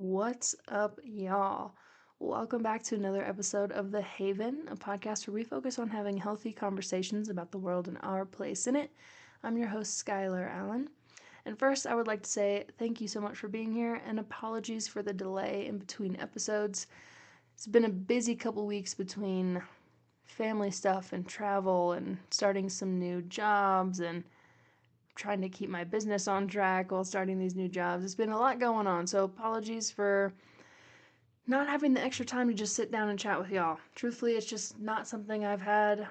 What's up, y'all? Welcome back to another episode of The Haven, a podcast where we focus on having healthy conversations about the world and our place in it. I'm your host, Skylar Allen. And first, I would like to say thank you so much for being here and apologies for the delay in between episodes. It's been a busy couple weeks between family stuff and travel and starting some new jobs and trying to keep my business on track while starting these new jobs. It's been a lot going on, so apologies for not having the extra time to just sit down and chat with y'all. Truthfully, it's just not something I've had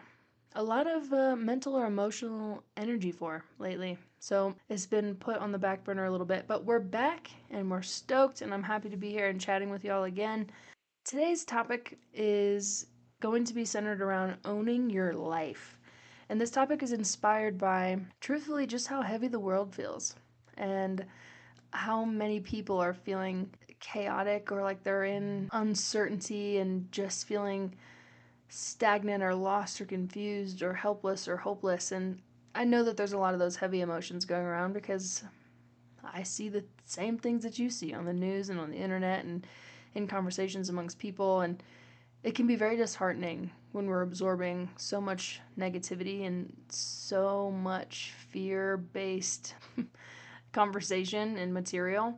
a lot of mental or emotional energy for lately. So it's been put on the back burner a little bit, but we're back and we're stoked, and I'm happy to be here and chatting with y'all again. Today's topic is going to be centered around owning your life. And this topic is inspired by, truthfully, just how heavy the world feels and how many people are feeling chaotic or like they're in uncertainty and just feeling stagnant or lost or confused or helpless or hopeless. And I know that there's a lot of those heavy emotions going around because I see the same things that you see on the news and on the internet and in conversations amongst people. And it can be very disheartening when we're absorbing so much negativity and so much fear based conversation and material.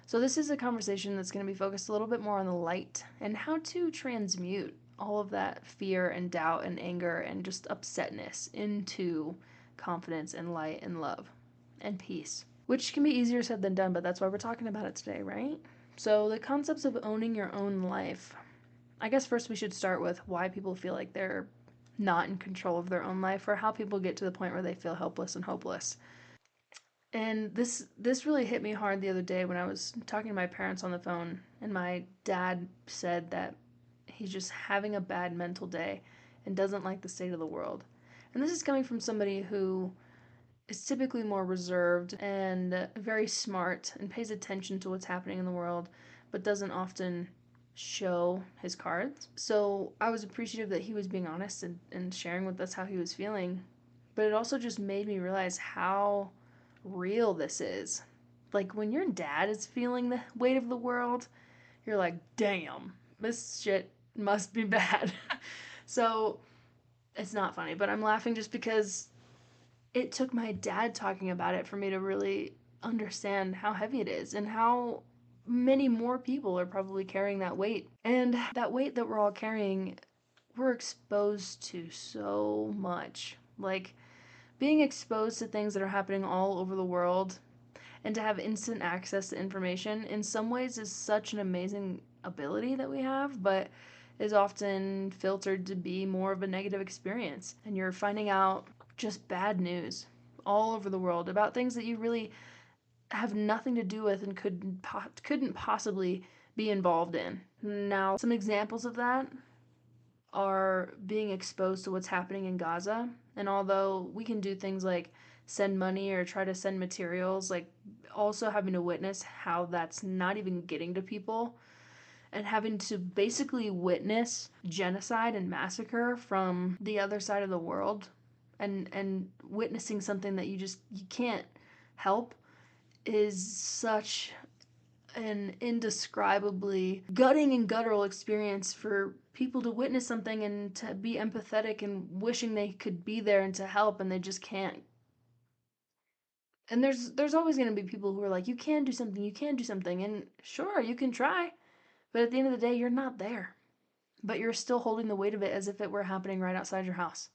So, this is a conversation that's going to be focused a little bit more on the light and how to transmute all of that fear and doubt and anger and just upsetness into confidence and light and love and peace, which can be easier said than done, but that's why we're talking about it today, right? So, the concepts of owning your own life. I guess first we should start with why people feel like they're not in control of their own life or how people get to the point where they feel helpless and hopeless. And this really hit me hard the other day when I was talking to my parents on the phone, and my dad said that he's just having a bad mental day and doesn't like the state of the world. And this is coming from somebody who is typically more reserved and very smart and pays attention to what's happening in the world, but doesn't often show his cards. So I was appreciative that he was being honest and sharing with us how he was feeling. But it also just made me realize how real this is. Like when your dad is feeling the weight of the world, you're like, damn, this shit must be bad. So it's not funny, but I'm laughing just because it took my dad talking about it for me to really understand how heavy it is and how many more people are probably carrying that weight. And that weight that we're all carrying, we're exposed to so much. Like being exposed to things that are happening all over the world and to have instant access to information in some ways is such an amazing ability that we have, but is often filtered to be more of a negative experience. And you're finding out just bad news all over the world about things that you really have nothing to do with and couldn't possibly be involved in. Now, some examples of that are being exposed to what's happening in Gaza. And although we can do things like send money or try to send materials, like also having to witness how that's not even getting to people and having to basically witness genocide and massacre from the other side of the world and witnessing something that you can't help is such an indescribably gutting and guttural experience for people to witness something and to be empathetic and wishing they could be there and to help and they just can't. And there's always going to be people who are like, you can do something, you can do something, and sure, you can try, but at the end of the day, you're not there. But you're still holding the weight of it as if it were happening right outside your house.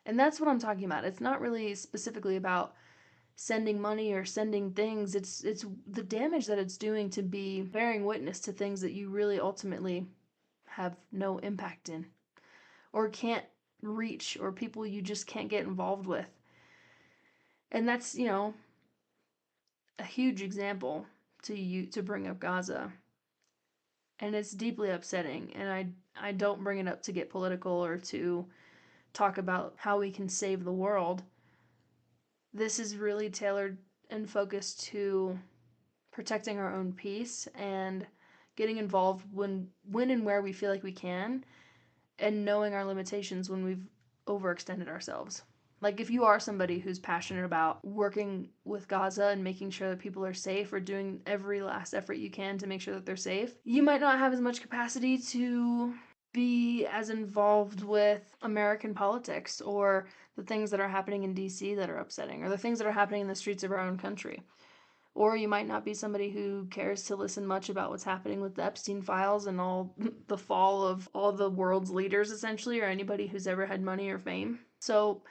And that's what I'm talking about. It's not really specifically about sending money or sending things. It's the damage that it's doing to be bearing witness to things that you really ultimately have no impact in or can't reach or people you just can't get involved with. And that's, a huge example to bring up Gaza. And it's deeply upsetting, and I don't bring it up to get political or to talk about how we can save the world. This is really tailored and focused to protecting our own peace and getting involved when and where we feel like we can and knowing our limitations when we've overextended ourselves. Like, if you are somebody who's passionate about working with Gaza and making sure that people are safe, or doing every last effort you can to make sure that they're safe, you might not have as much capacity to be as involved with American politics or the things that are happening in DC that are upsetting, or the things that are happening in the streets of our own country. Or you might not be somebody who cares to listen much about what's happening with the Epstein files and all the fall of all the world's leaders, essentially, or anybody who's ever had money or fame. So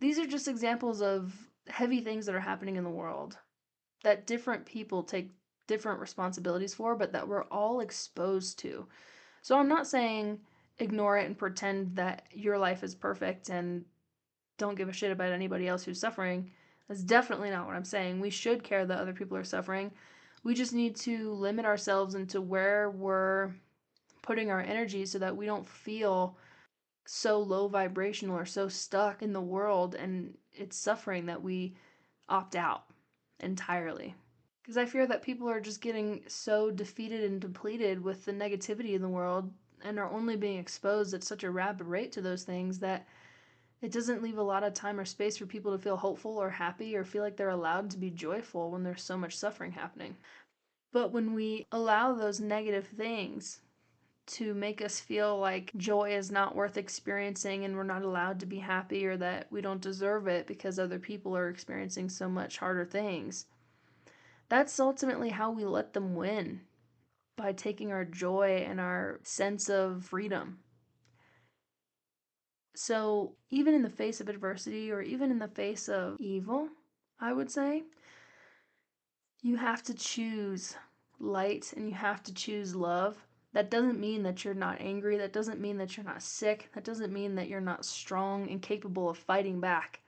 these are just examples of heavy things that are happening in the world that different people take different responsibilities for, but that we're all exposed to. So I'm not saying ignore it and pretend that your life is perfect and don't give a shit about anybody else who's suffering. That's definitely not what I'm saying. We should care that other people are suffering. We just need to limit ourselves into where we're putting our energy so that we don't feel so low vibrational or so stuck in the world and its suffering that we opt out entirely. Because I fear that people are just getting so defeated and depleted with the negativity in the world and are only being exposed at such a rapid rate to those things that it doesn't leave a lot of time or space for people to feel hopeful or happy or feel like they're allowed to be joyful when there's so much suffering happening. But when we allow those negative things to make us feel like joy is not worth experiencing and we're not allowed to be happy, or that we don't deserve it because other people are experiencing so much harder things, that's ultimately how we let them win, by taking our joy and our sense of freedom. So, even in the face of adversity or even in the face of evil, I would say, you have to choose light and you have to choose love. That doesn't mean that you're not angry. That doesn't mean that you're not sick. That doesn't mean that you're not strong and capable of fighting back.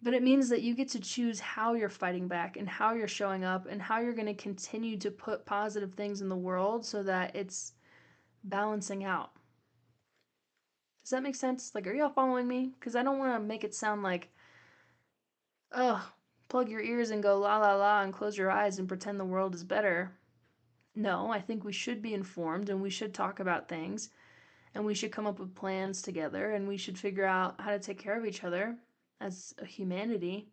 But it means that you get to choose how you're fighting back and how you're showing up and how you're going to continue to put positive things in the world so that it's balancing out. Does that make sense? Like, are y'all following me? Because I don't want to make it sound like, oh, plug your ears and go la la la and close your eyes and pretend the world is better. No, I think we should be informed and we should talk about things and we should come up with plans together and we should figure out how to take care of each other as a humanity.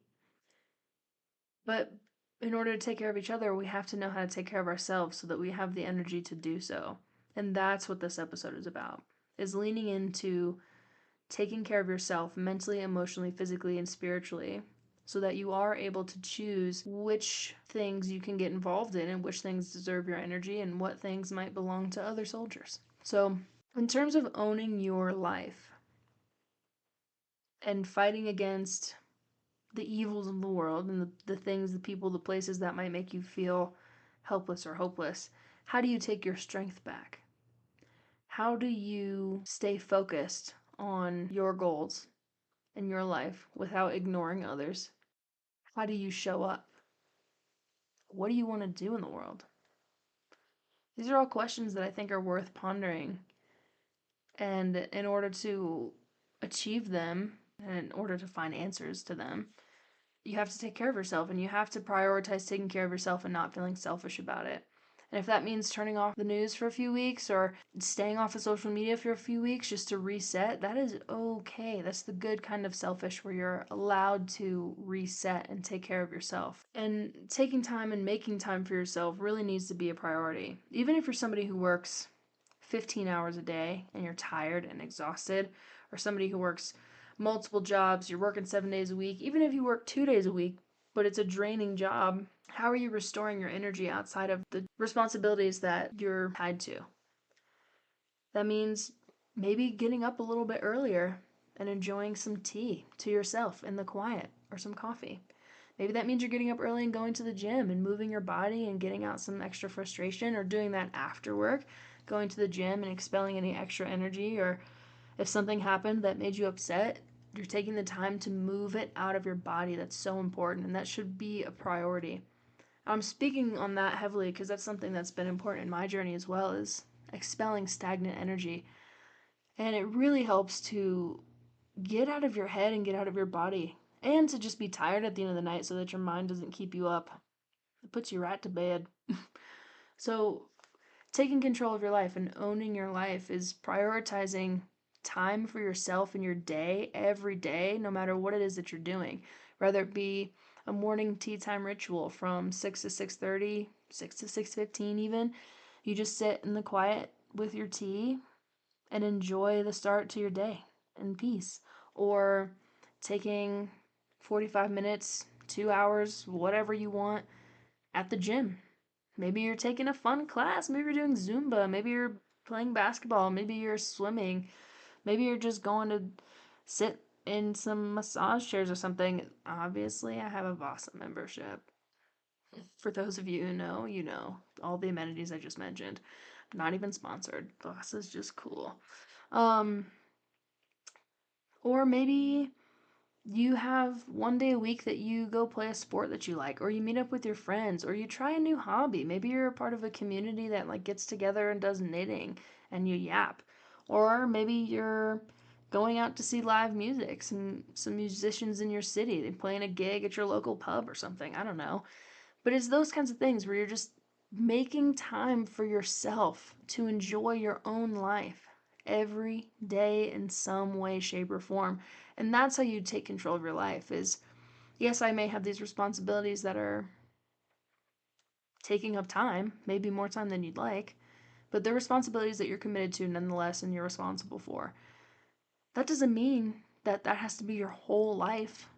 But in order to take care of each other, we have to know how to take care of ourselves so that we have the energy to do so. And that's what this episode is about, is leaning into taking care of yourself mentally, emotionally, physically, and spiritually so that you are able to choose which things you can get involved in and which things deserve your energy and what things might belong to other soldiers. So, in terms of owning your life and fighting against the evils of the world and the things, the people, the places that might make you feel helpless or hopeless, how do you take your strength back? How do you stay focused on your goals in your life without ignoring others? How do you show up? What do you want to do in the world? These are all questions that I think are worth pondering. And in order to achieve them, and in order to find answers to them, you have to take care of yourself and you have to prioritize taking care of yourself and not feeling selfish about it. And if that means turning off the news for a few weeks or staying off of social media for a few weeks just to reset, that is okay. That's the good kind of selfish where you're allowed to reset and take care of yourself. And taking time and making time for yourself really needs to be a priority. Even if you're somebody who works 15 hours a day and you're tired and exhausted, or somebody who works multiple jobs, you're working 7 days a week, even if you work 2 days a week, but it's a draining job, how are you restoring your energy outside of the responsibilities that you're tied to? That means maybe getting up a little bit earlier and enjoying some tea to yourself in the quiet or some coffee. Maybe that means you're getting up early and going to the gym and moving your body and getting out some extra frustration, or doing that after work, going to the gym and expelling any extra energy. Or if something happened that made you upset, you're taking the time to move it out of your body. That's so important, and that should be a priority. I'm speaking on that heavily because that's something that's been important in my journey as well, is expelling stagnant energy. And it really helps to get out of your head and get out of your body, and to just be tired at the end of the night so that your mind doesn't keep you up. It puts you right to bed. So, taking control of your life and owning your life is prioritizing time for yourself in your day every day, no matter what it is that you're doing, whether it be a morning tea time ritual from 6 to 6:30, 6 to 6:15 even. You just sit in the quiet with your tea and enjoy the start to your day in peace. Or taking 45 minutes, 2 hours, whatever you want at the gym. Maybe you're taking a fun class, maybe you're doing Zumba, maybe you're playing basketball, maybe you're swimming, maybe you're just going to sit in some massage chairs or something. Obviously, I have a Vasa membership. For those of you who know, you know all the amenities I just mentioned. Not even sponsored. Vasa's just cool. Um, or maybe you have one day a week that you go play a sport that you like, or you meet up with your friends, or you try a new hobby. Maybe you're a part of a community that like gets together and does knitting and you yap. Or maybe you're going out to see live music, some musicians in your city, they playing a gig at your local pub or something. I don't know. But it's those kinds of things where you're just making time for yourself to enjoy your own life every day in some way, shape, or form. And that's how you take control of your life is, yes, I may have these responsibilities that are taking up time, maybe more time than you'd like, but they're responsibilities that you're committed to nonetheless and you're responsible for. That doesn't mean that that has to be your whole life.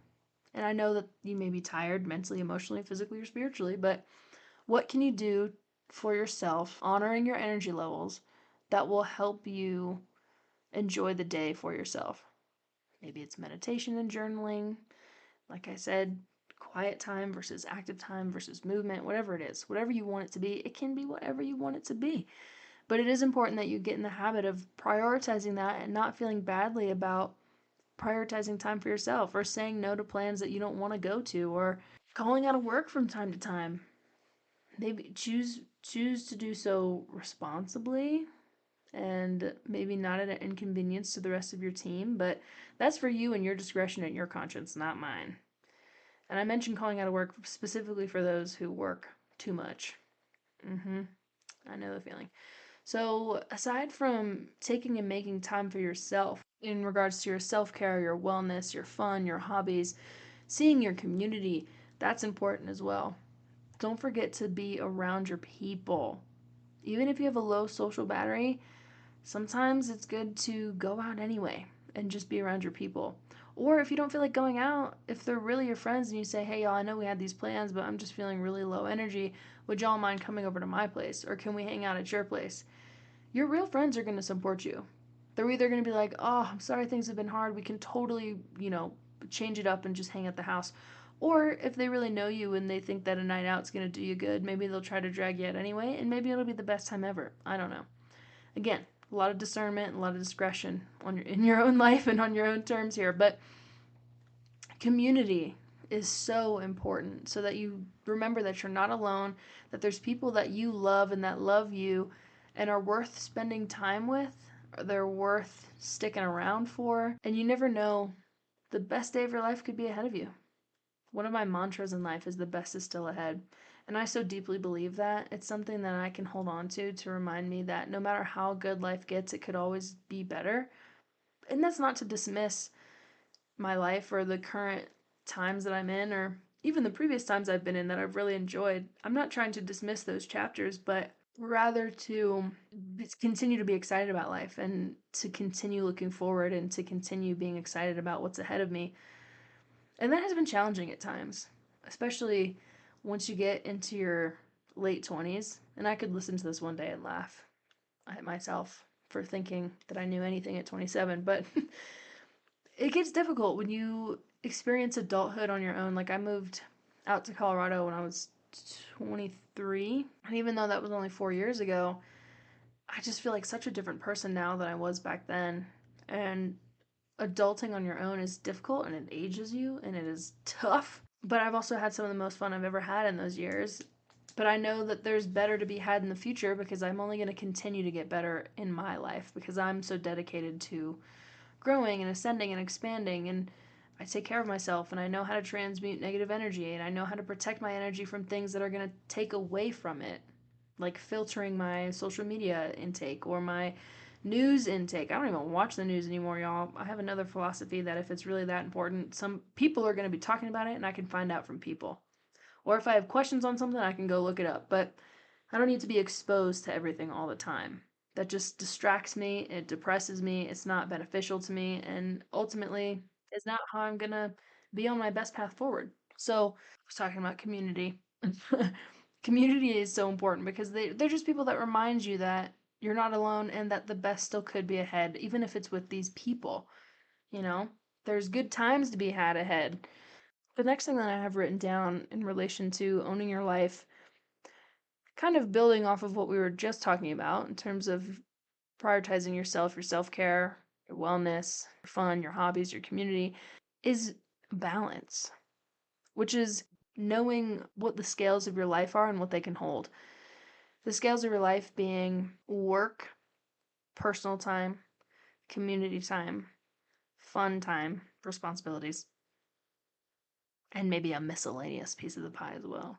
And I know that you may be tired mentally, emotionally, physically, or spiritually, but what can you do for yourself, honoring your energy levels, that will help you enjoy the day for yourself? Maybe it's meditation and journaling. Like I said, quiet time versus active time versus movement, whatever it is, whatever you want it to be, it can be whatever you want it to be. But it is important that you get in the habit of prioritizing that and not feeling badly about prioritizing time for yourself or saying no to plans that you don't want to go to or calling out of work from time to time. Maybe choose to do so responsibly and maybe not at an inconvenience to the rest of your team, but that's for you and your discretion and your conscience, not mine. And I mentioned calling out of work specifically for those who work too much. I know the feeling. So, aside from taking and making time for yourself in regards to your self care, your wellness, your fun, your hobbies, seeing your community, that's important as well. Don't forget to be around your people. Even if you have a low social battery, sometimes it's good to go out anyway and just be around your people. Or if you don't feel like going out, if they're really your friends and you say, hey, y'all, I know we had these plans, but I'm just feeling really low energy. Would y'all mind coming over to my place? Or can we hang out at your place? Your real friends are going to support you. They're either going to be like, oh, I'm sorry things have been hard. We can totally, change it up and just hang at the house. Or if they really know you and they think that a night out's going to do you good, maybe they'll try to drag you out anyway, and maybe it'll be the best time ever. I don't know. Again, a lot of discernment, a lot of discretion in your own life and on your own terms here. But community is so important so that you remember that you're not alone, that there's people that you love and that love you and are worth spending time with, or they're worth sticking around for. And you never know, the best day of your life could be ahead of you. One of my mantras in life is the best is still ahead. And I so deeply believe that. It's something that I can hold on to remind me that no matter how good life gets, it could always be better. And that's not to dismiss my life or the current times that I'm in, or even the previous times I've been in that I've really enjoyed. I'm not trying to dismiss those chapters, but rather to continue to be excited about life and to continue looking forward and to continue being excited about what's ahead of me. And that has been challenging at times, especially once you get into your late 20s. And I could listen to this one day and laugh at myself for thinking that I knew anything at 27, but it gets difficult when you experience adulthood on your own. Like, I moved out to Colorado when I was 23, and even though that was only 4 years ago, I just feel like such a different person now than I was back then. And adulting on your own is difficult and it ages you and it is tough. But I've also had some of the most fun I've ever had in those years. But I know that there's better to be had in the future because I'm only going to continue to get better in my life because I'm so dedicated to growing and ascending and expanding, and I take care of myself and I know how to transmute negative energy and I know how to protect my energy from things that are going to take away from it, like filtering my social media intake or my News intake. I don't even watch the news anymore, y'all. I have another philosophy that if it's really that important, some people are going to be talking about it and I can find out from people. Or if I have questions on something, I can go look it up. But I don't need to be exposed to everything all the time. That just distracts me, it depresses me, it's not beneficial to me, and ultimately is not how I'm going to be on my best path forward. So, I was talking about community. Community is so important because they're just people that remind you that you're not alone and that the best still could be ahead, even if it's with these people. You know, there's good times to be had ahead. The next thing that I have written down in relation to owning your life, kind of building off of what we were just talking about in terms of prioritizing yourself, your self care, your wellness, your fun, your hobbies, your community, is balance, which is knowing what the scales of your life are and what they can hold. The scales of your life being work, personal time, community time, fun time, responsibilities, and maybe a miscellaneous piece of the pie as well.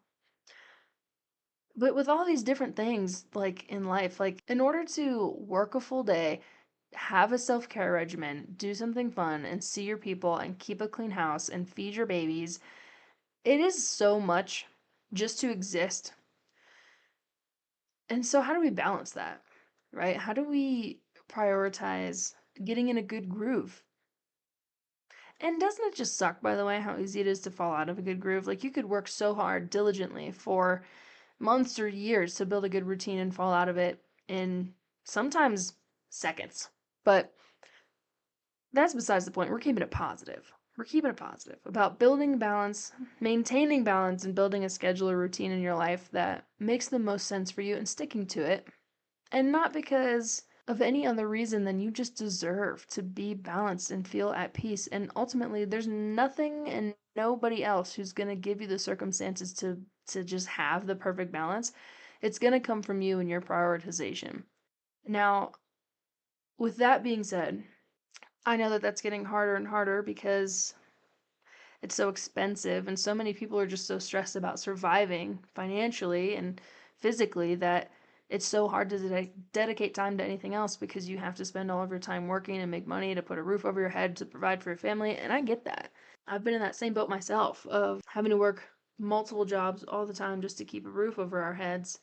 But with all these different things, like in life, like in order to work a full day, have a self care regimen, do something fun, and see your people, and keep a clean house, and feed your babies, it is so much just to exist. And so, how do we balance that, right? How do we prioritize getting in a good groove? And doesn't it just suck, by the way, how easy it is to fall out of a good groove? Like, you could work so hard, diligently, for months or years to build a good routine and fall out of it in sometimes seconds. But that's besides the point. We're keeping it positive. We're keeping it positive about building balance, maintaining balance, and building a schedule or routine in your life that makes the most sense for you and sticking to it. And not because of any other reason than you just deserve to be balanced and feel at peace. And ultimately, there's nothing and nobody else who's going to give you the circumstances to just have the perfect balance. It's going to come from you and your prioritization. Now, with that being said, I know that that's getting harder and harder because it's so expensive and so many people are just so stressed about surviving financially and physically that it's so hard to dedicate time to anything else because you have to spend all of your time working and make money to put a roof over your head to provide for your family, and I get that. I've been in that same boat myself of having to work multiple jobs all the time just to keep a roof over our heads,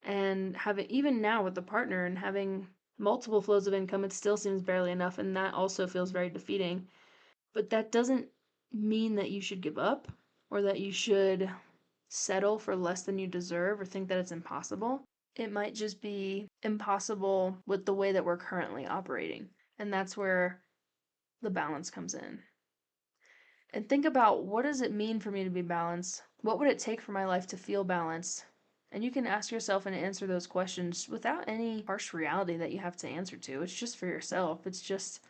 and having, even now with the partner and having multiple flows of income, it still seems barely enough, and that also feels very defeating. But that doesn't mean that you should give up or that you should settle for less than you deserve or think that it's impossible. It might just be impossible with the way that we're currently operating. And that's where the balance comes in. And think about, what does it mean for me to be balanced? What would it take for my life to feel balanced? And you can ask yourself and answer those questions without any harsh reality that you have to answer to. It's just for yourself. It's just,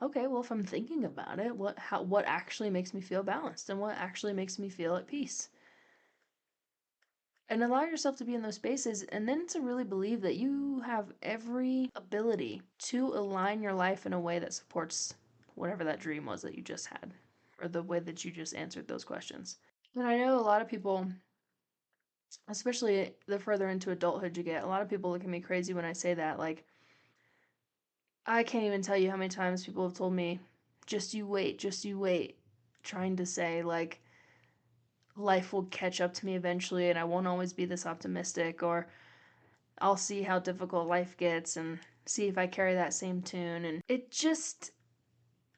okay, well, if I'm thinking about it, what actually makes me feel balanced and what actually makes me feel at peace? And allow yourself to be in those spaces and then to really believe that you have every ability to align your life in a way that supports whatever that dream was that you just had or the way that you just answered those questions. And I know a lot of people, especially the further into adulthood you get, a lot of people look at me crazy when I say that. Like, I can't even tell you how many times people have told me, just you wait, trying to say, like, life will catch up to me eventually and I won't always be this optimistic, or I'll see how difficult life gets and see if I carry that same tune. And it just,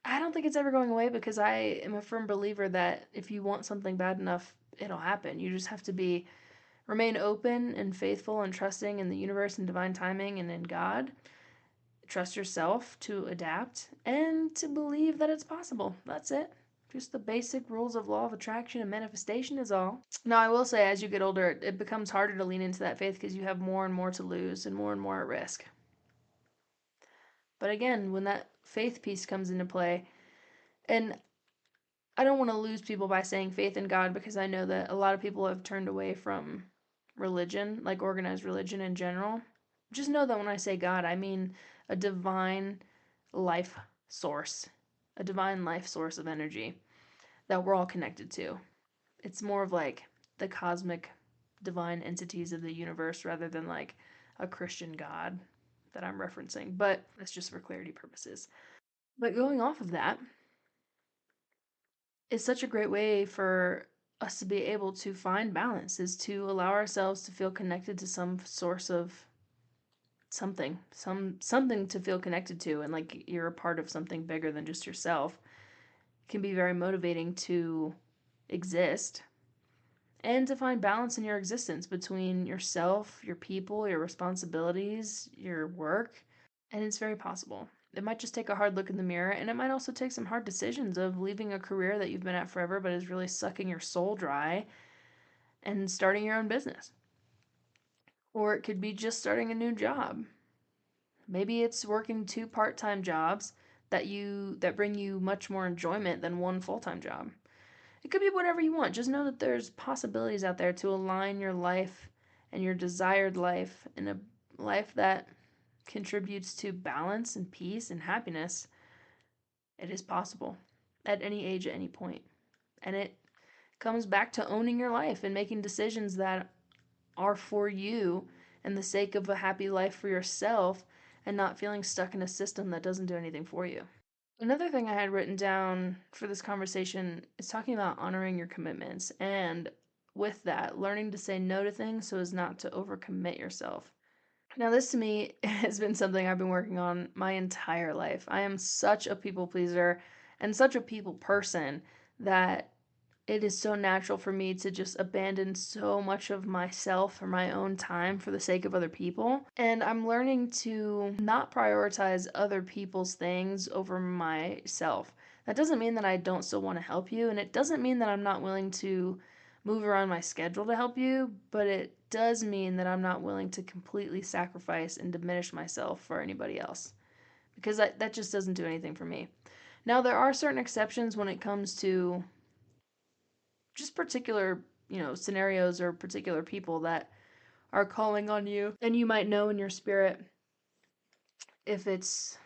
I don't think it's ever going away because I am a firm believer that if you want something bad enough, it'll happen. You just have to remain open and faithful and trusting in the universe and divine timing and in God. Trust yourself to adapt and to believe that it's possible. That's it. Just the basic rules of law of attraction and manifestation is all. Now, I will say, as you get older, it becomes harder to lean into that faith because you have more and more to lose and more at risk. But again, when that faith piece comes into play, and I don't want to lose people by saying faith in God because I know that a lot of people have turned away from religion, like organized religion in general. Just know that when I say God, I mean a divine life source, a divine life source of energy that we're all connected to. It's more of like the cosmic divine entities of the universe rather than like a Christian God. that I'm referencing, but that's just for clarity purposes. But going off of that, it's such a great way for us to be able to find balance, is to allow ourselves to feel connected to some source of something to feel connected to, and like you're a part of something bigger than just yourself. It can be very motivating to exist and to find balance in your existence between yourself, your people, your responsibilities, your work. And it's very possible. It might just take a hard look in the mirror, and it might also take some hard decisions of leaving a career that you've been at forever but is really sucking your soul dry and starting your own business. Or it could be just starting a new job. Maybe it's working 2 part-time jobs that bring you much more enjoyment than one full-time job. It could be whatever you want. Just know that there's possibilities out there to align your life and your desired life in a life that contributes to balance and peace and happiness. It is possible at any age, at any point. And it comes back to owning your life and making decisions that are for you and the sake of a happy life for yourself, and not feeling stuck in a system that doesn't do anything for you. Another thing I had written down for this conversation is talking about honoring your commitments, and with that, learning to say no to things so as not to overcommit yourself. Now, this to me has been something I've been working on my entire life. I am such a people pleaser and such a people person that it is so natural for me to just abandon so much of myself or my own time for the sake of other people. And I'm learning to not prioritize other people's things over myself. That doesn't mean that I don't still want to help you, and it doesn't mean that I'm not willing to move around my schedule to help you, but it does mean that I'm not willing to completely sacrifice and diminish myself for anybody else, because that just doesn't do anything for me. Now, there are certain exceptions when it comes to just particular, scenarios or particular people that are calling on you, and you might know in your spirit if it's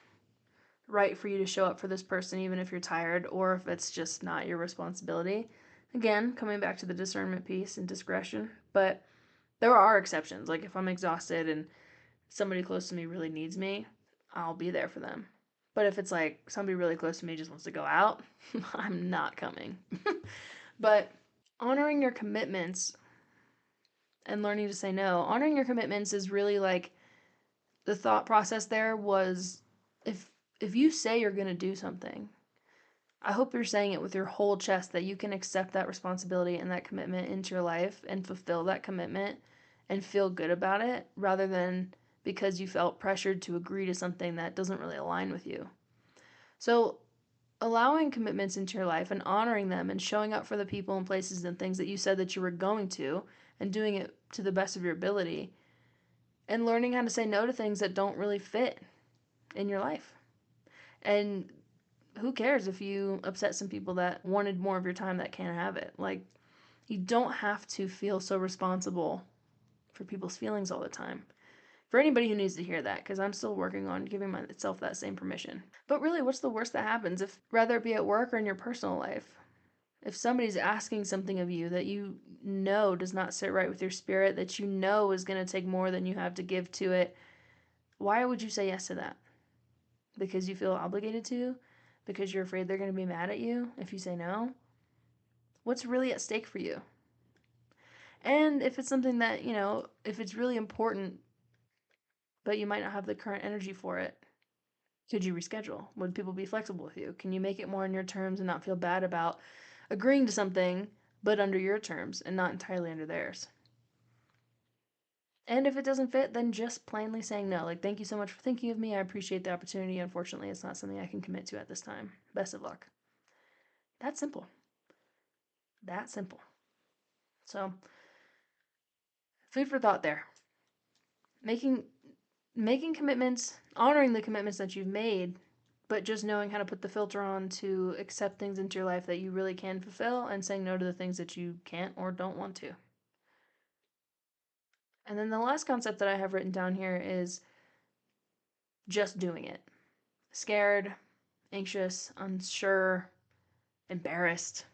right for you to show up for this person even if you're tired, or if it's just not your responsibility. Again, coming back to the discernment piece and discretion, but there are exceptions. Like if I'm exhausted and somebody close to me really needs me, I'll be there for them. But if it's like somebody really close to me just wants to go out, I'm not coming. But honoring your commitments and learning to say no. Honoring your commitments is really like the thought process there was, if you say you're going to do something, I hope you're saying it with your whole chest, that you can accept that responsibility and that commitment into your life and fulfill that commitment and feel good about it, rather than because you felt pressured to agree to something that doesn't really align with you. So, allowing commitments into your life and honoring them and showing up for the people and places and things that you said that you were going to, and doing it to the best of your ability, and learning how to say no to things that don't really fit in your life. And who cares if you upset some people that wanted more of your time that can't have it? Like, you don't have to feel so responsible for people's feelings all the time. For anybody who needs to hear that, because I'm still working on giving myself that same permission. But really, what's the worst that happens, if whether it be at work or in your personal life? If somebody's asking something of you that you know does not sit right with your spirit, that you know is going to take more than you have to give to it, why would you say yes to that? Because you feel obligated to? Because you're afraid they're going to be mad at you if you say no? What's really at stake for you? And if it's something that, if it's really important, but you might not have the current energy for it, could you reschedule? Would people be flexible with you? Can you make it more on your terms and not feel bad about agreeing to something, but under your terms and not entirely under theirs? And if it doesn't fit, then just plainly saying no. Like, thank you so much for thinking of me. I appreciate the opportunity. Unfortunately, it's not something I can commit to at this time. Best of luck. That's simple. That simple. So, food for thought there. Making commitments, honoring the commitments that you've made, but just knowing how to put the filter on to accept things into your life that you really can fulfill, and saying no to the things that you can't or don't want to. And then the last concept that I have written down here is just doing it. Scared, anxious, unsure, embarrassed,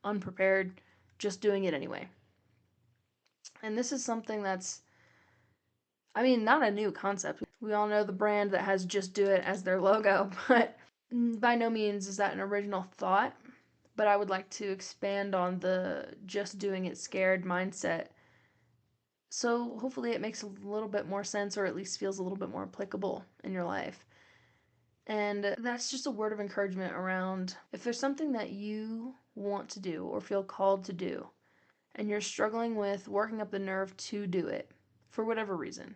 unprepared, just doing it anyway. And this is something that's, I mean, not a new concept. We all know the brand that has Just Do It as their logo, but by no means is that an original thought. But I would like to expand on the just doing it scared mindset. So hopefully it makes a little bit more sense, or at least feels a little bit more applicable in your life. And that's just a word of encouragement around if there's something that you want to do or feel called to do, and you're struggling with working up the nerve to do it for whatever reason.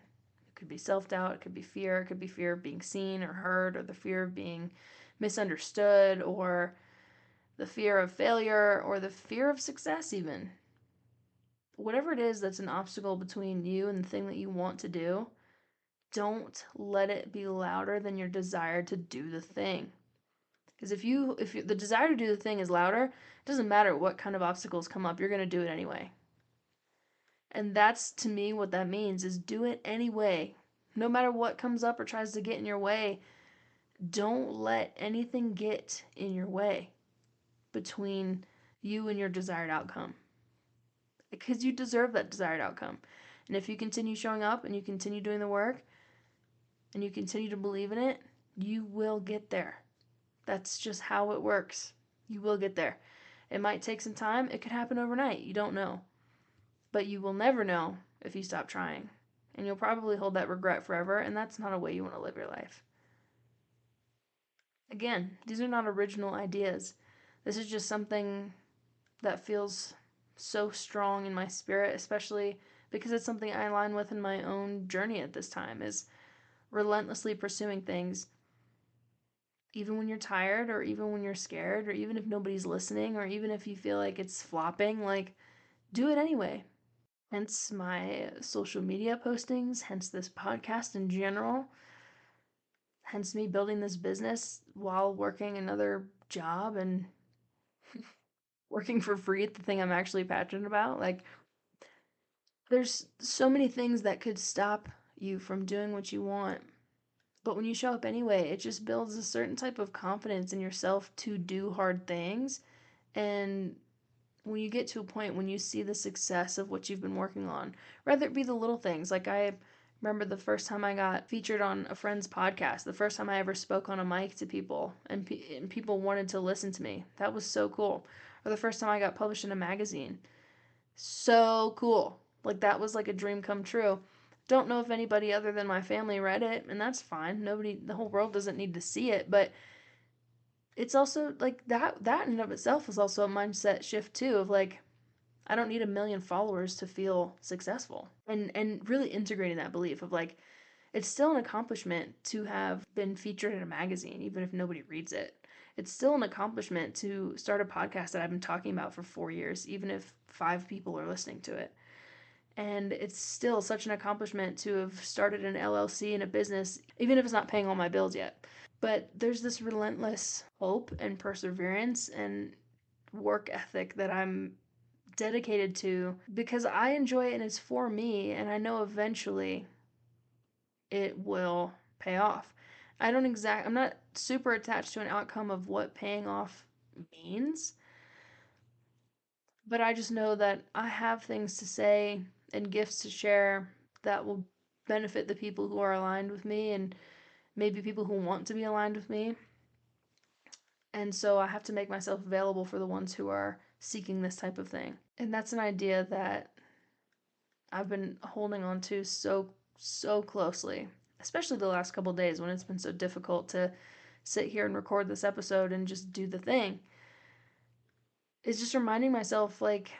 It could be self doubt, it could be fear, it could be fear of being seen or heard, or the fear of being misunderstood, or the fear of failure, or the fear of success, even. Whatever it is that's an obstacle between you and the thing that you want to do, don't let it be louder than your desire to do the thing. Because if the desire to do the thing is louder, it doesn't matter what kind of obstacles come up, you're going to do it anyway. And that's, to me, what that means is do it anyway. No matter what comes up or tries to get in your way, don't let anything get in your way between you and your desired outcome. Because you deserve that desired outcome. And if you continue showing up and you continue doing the work and you continue to believe in it, you will get there. That's just how it works. You will get there. It might take some time. It could happen overnight. You don't know. But you will never know if you stop trying. And you'll probably hold that regret forever, and that's not a way you want to live your life. Again, these are not original ideas. This is just something that feels so strong in my spirit, especially because it's something I align with in my own journey at this time, is relentlessly pursuing things even when you're tired, or even when you're scared, or even if nobody's listening, or even if you feel like it's flopping, like, do it anyway. Hence my social media postings, hence this podcast in general, hence me building this business while working another job and working for free at the thing I'm actually passionate about. Like, there's so many things that could stop you from doing what you want. But when you show up anyway, it just builds a certain type of confidence in yourself to do hard things. And when you get to a point when you see the success of what you've been working on, whether it be the little things, like I remember the first time I got featured on a friend's podcast, the first time I ever spoke on a mic to people, and people wanted to listen to me. That was so cool. Or the first time I got published in a magazine. So cool. Like, that was like a dream come true. Don't know if anybody other than my family read it, and that's fine. Nobody, the whole world doesn't need to see it, but it's also like that in and of itself is also a mindset shift too, of like, I don't need a million followers to feel successful. And really integrating that belief of like, it's still an accomplishment to have been featured in a magazine, even if nobody reads it. It's still an accomplishment to start a podcast that I've been talking about for 4 years, even if 5 people are listening to it. And it's still such an accomplishment to have started an LLC and a business, even if it's not paying all my bills yet. But there's this relentless hope and perseverance and work ethic that I'm dedicated to because I enjoy it and it's for me, and I know eventually it will pay off. I'm not super attached to an outcome of what paying off means, but I just know that I have things to say and gifts to share that will benefit the people who are aligned with me, and maybe people who want to be aligned with me. And so I have to make myself available for the ones who are seeking this type of thing. And that's an idea that I've been holding on to so closely, especially the last couple days when it's been so difficult to sit here and record this episode and just do the thing. It's just reminding myself, like,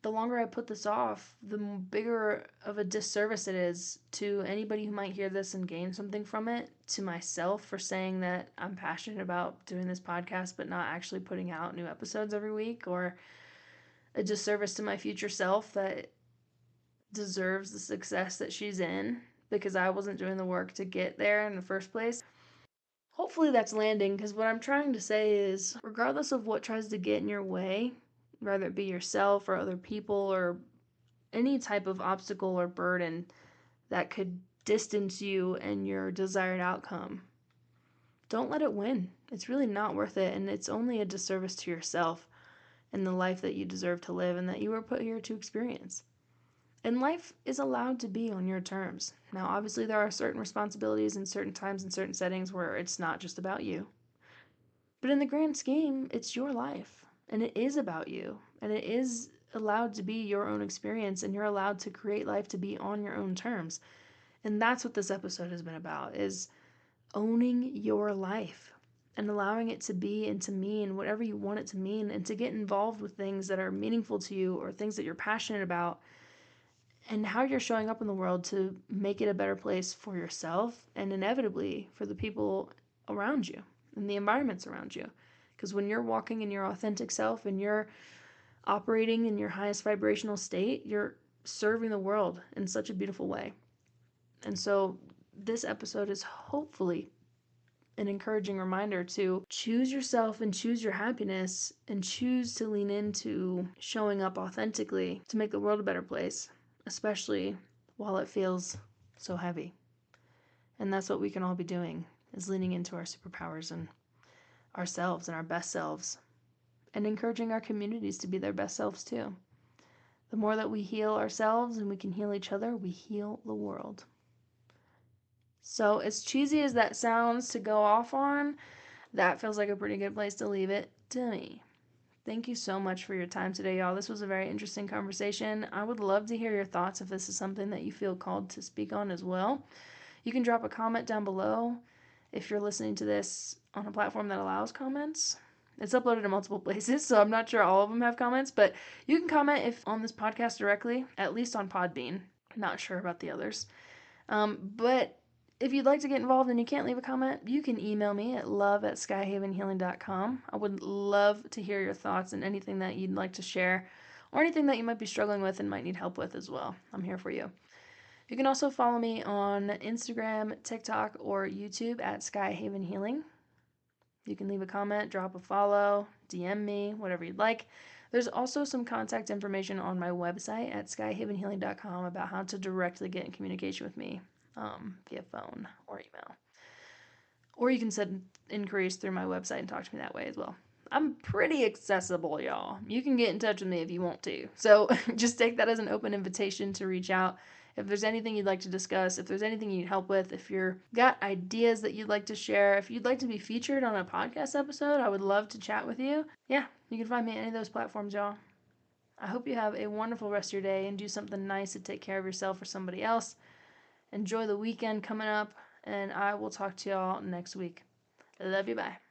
the longer I put this off, the bigger of a disservice it is to anybody who might hear this and gain something from it, to myself for saying that I'm passionate about doing this podcast but not actually putting out new episodes every week, or a disservice to my future self that deserves the success that she's in because I wasn't doing the work to get there in the first place. Hopefully that's landing, because what I'm trying to say is, regardless of what tries to get in your way, whether it be yourself or other people or any type of obstacle or burden that could distance you and your desired outcome, don't let it win. It's really not worth it, and it's only a disservice to yourself and the life that you deserve to live and that you were put here to experience. And life is allowed to be on your terms. Now, obviously, there are certain responsibilities in certain times and certain settings where it's not just about you. But in the grand scheme, it's your life and it is about you and it is allowed to be your own experience and you're allowed to create life to be on your own terms. And that's what this episode has been about is owning your life and allowing it to be and to mean whatever you want it to mean and to get involved with things that are meaningful to you or things that you're passionate about and how you're showing up in the world to make it a better place for yourself and inevitably for the people around you and the environments around you. Because when you're walking in your authentic self and you're operating in your highest vibrational state, you're serving the world in such a beautiful way. And so this episode is hopefully an encouraging reminder to choose yourself and choose your happiness and choose to lean into showing up authentically to make the world a better place, especially while it feels so heavy. And that's what we can all be doing, is leaning into our superpowers and ourselves and our best selves and encouraging our communities to be their best selves too. The more that we heal ourselves and we can heal each other, we heal the world. So, as cheesy as that sounds to go off on, that feels like a pretty good place to leave it to me. Thank you so much for your time today, y'all. This was a very interesting conversation. I would love to hear your thoughts if this is something that you feel called to speak on as well. You can drop a comment down below if you're listening to this on a platform that allows comments. It's uploaded to multiple places, so I'm not sure all of them have comments, but you can comment if on this podcast directly, at least on Podbean. Not sure about the others. But if you'd like to get involved and you can't leave a comment, you can email me at love@skyhavenhealing.com. I would love to hear your thoughts and anything that you'd like to share or anything that you might be struggling with and might need help with as well. I'm here for you. You can also follow me on Instagram, TikTok, or YouTube at skyhavenhealing. You can leave a comment, drop a follow, DM me, whatever you'd like. There's also some contact information on my website at skyhavenhealing.com about how to directly get in communication with me via phone or email. Or you can send inquiries through my website and talk to me that way as well. I'm pretty accessible, y'all. You can get in touch with me if you want to. So just take that as an open invitation to reach out. If there's anything you'd like to discuss, if there's anything you need help with, if you've got ideas that you'd like to share, if you'd like to be featured on a podcast episode, I would love to chat with you. Yeah, you can find me on any of those platforms, y'all. I hope you have a wonderful rest of your day and do something nice to take care of yourself or somebody else. Enjoy the weekend coming up, and I will talk to y'all next week. Love you, bye.